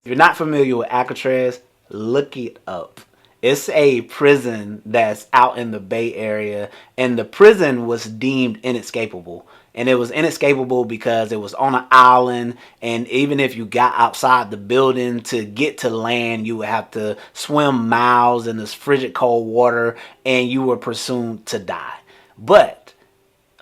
If you're not familiar with Alcatraz, look it up. It's a prison that's out in the Bay Area, and the prison was deemed inescapable. And it was inescapable because it was on an island, and even if you got outside the building to get to land, you would have to swim miles in this frigid cold water, and you were presumed to die. But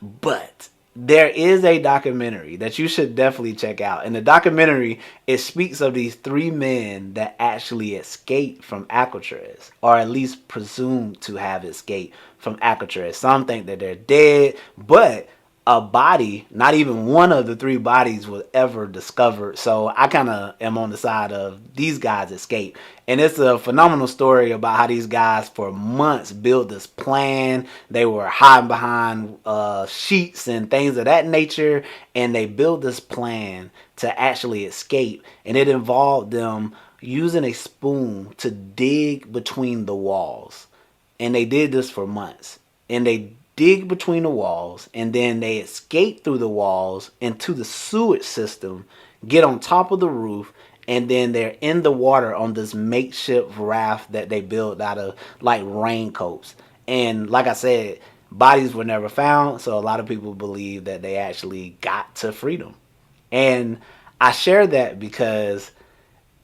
but there is a documentary that you should definitely check out. In the documentary, it speaks of these three men that actually escaped from Alcatraz, or at least presumed to have escaped from Alcatraz. Some think that they're dead, but a body, not even one of the three bodies was ever discovered. So I kind of am on the side of these guys escape. And it's a phenomenal story about how these guys for months built this plan. They were hiding behind sheets and things of that nature. And they built this plan to actually escape. And it involved them using a spoon to dig between the walls. And they did this for months. And they dig between the walls, and then they escape through the walls into the sewage system, get on top of the roof, and then they're in the water on this makeshift raft that they built out of like raincoats. And like I said, bodies were never found, so a lot of people believe that they actually got to freedom. And I share that because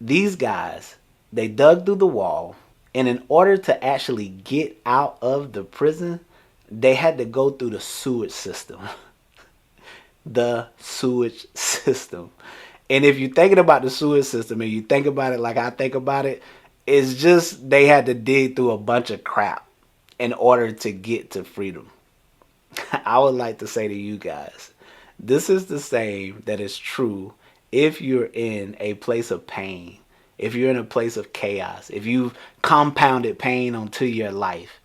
these guys, they dug through the wall, and in order to actually get out of the prison, they had to go through the sewage system. The sewage system. And if you're thinking about the sewage system and you think about it like I think about it, it's just they had to dig through a bunch of crap in order to get to freedom. I would like to say to you guys, this is the same that is true if you're in a place of pain, if you're in a place of chaos, if you've compounded pain onto your life,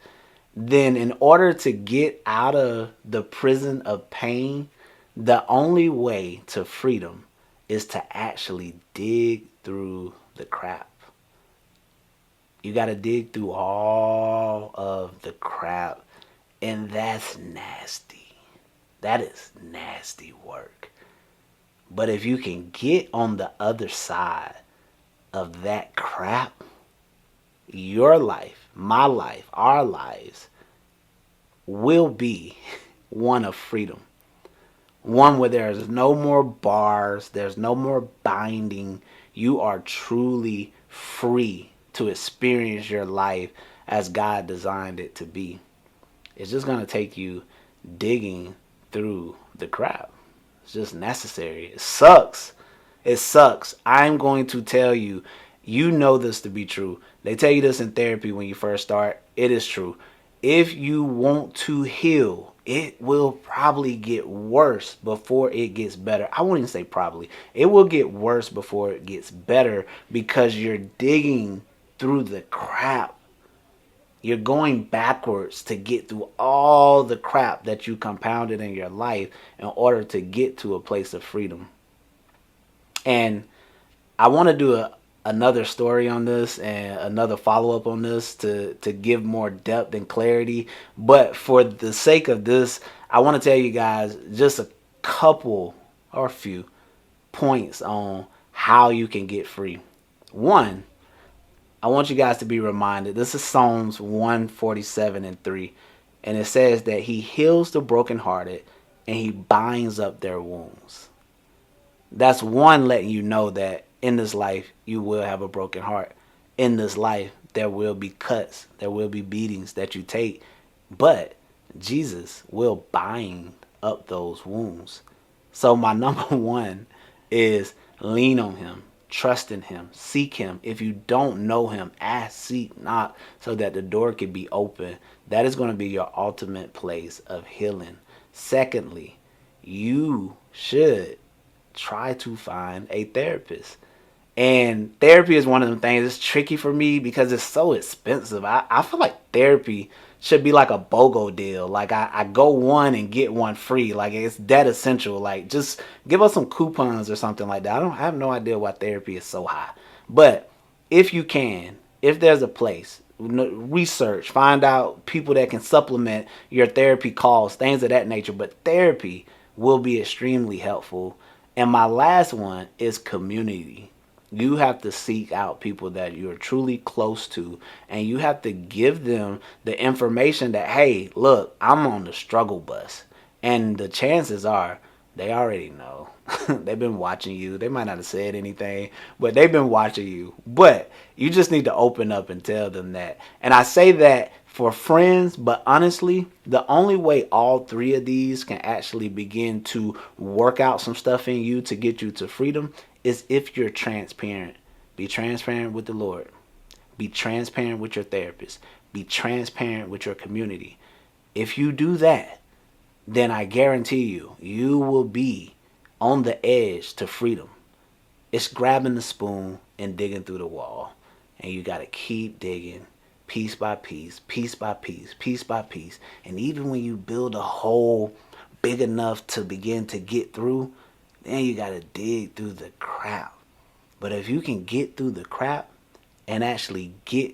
then in order to get out of the prison of pain, the only way to freedom is to actually dig through the crap. You got to dig through all of the crap, and that's nasty. That is nasty work. But if you can get on the other side of that crap, your life, my life, our lives will be one of freedom. One where there's no more bars, there's no more binding. You are truly free to experience your life as God designed it to be. It's just going to take you digging through the crap. It's just necessary. It sucks. It sucks. I'm going to tell you, you know this to be true. They tell you this in therapy when you first start. It is true. If you want to heal, it will probably get worse before it gets better. I won't even say probably. It will get worse before it gets better because you're digging through the crap. You're going backwards to get through all the crap that you compounded in your life in order to get to a place of freedom. And I want to do another story on this and another follow-up on this to give more depth and clarity. But for the sake of this, I want to tell you guys just a couple or a few points on how you can get free. One, I want you guys to be reminded, this is Psalms 147 and 3. And it says that he heals the brokenhearted and he binds up their wounds. That's one letting you know that in this life you will have a broken heart. In this life there will be cuts, there will be beatings that you take, but Jesus will bind up those wounds. So my number one is lean on him, trust in him, seek him. If you don't know him, ask, seek, knock, so that the door can be open. That is going to be your ultimate place of healing. Secondly, you should try to find a therapist. And therapy is one of them things. It's tricky for me because it's so expensive. I feel like therapy should be like a BOGO deal. Like I go one and get one free. Like it's that essential. Like just give us some coupons or something like that. I have no idea why therapy is so high. But if you can, if there's a place, research, find out people that can supplement your therapy calls, things of that nature. But therapy will be extremely helpful. And my last one is community. You have to seek out people that you're truly close to, and you have to give them the information that, hey, look, I'm on the struggle bus. And the chances are they already know. They've been watching you. They might not have said anything, but they've been watching you. But you just need to open up and tell them that. And I say that for friends, but honestly, the only way all three of these can actually begin to work out some stuff in you to get you to freedom is if you're transparent. Be transparent with the Lord. Be transparent with your therapist. Be transparent with your community. If you do that, then I guarantee you, you will be on the edge to freedom. It's grabbing the spoon and digging through the wall. And you got to keep digging piece by piece, piece by piece, piece by piece. And even when you build a hole big enough to begin to get through, then you got to dig through the crap. But if you can get through the crap and actually get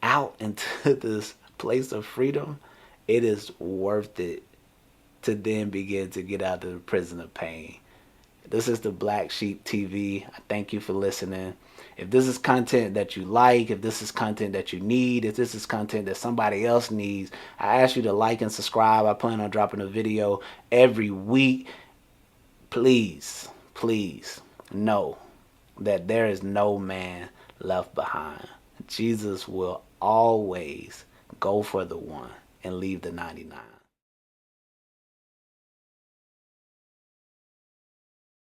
out into this place of freedom, it is worth it to then begin to get out of the prison of pain. This is the Black Sheep TV. I thank you for listening. If this is content that you like, if this is content that you need, if this is content that somebody else needs, I ask you to like and subscribe. I plan on dropping a video every week. Please, please know that there is no man left behind. Jesus will always go for the one and leave the 99.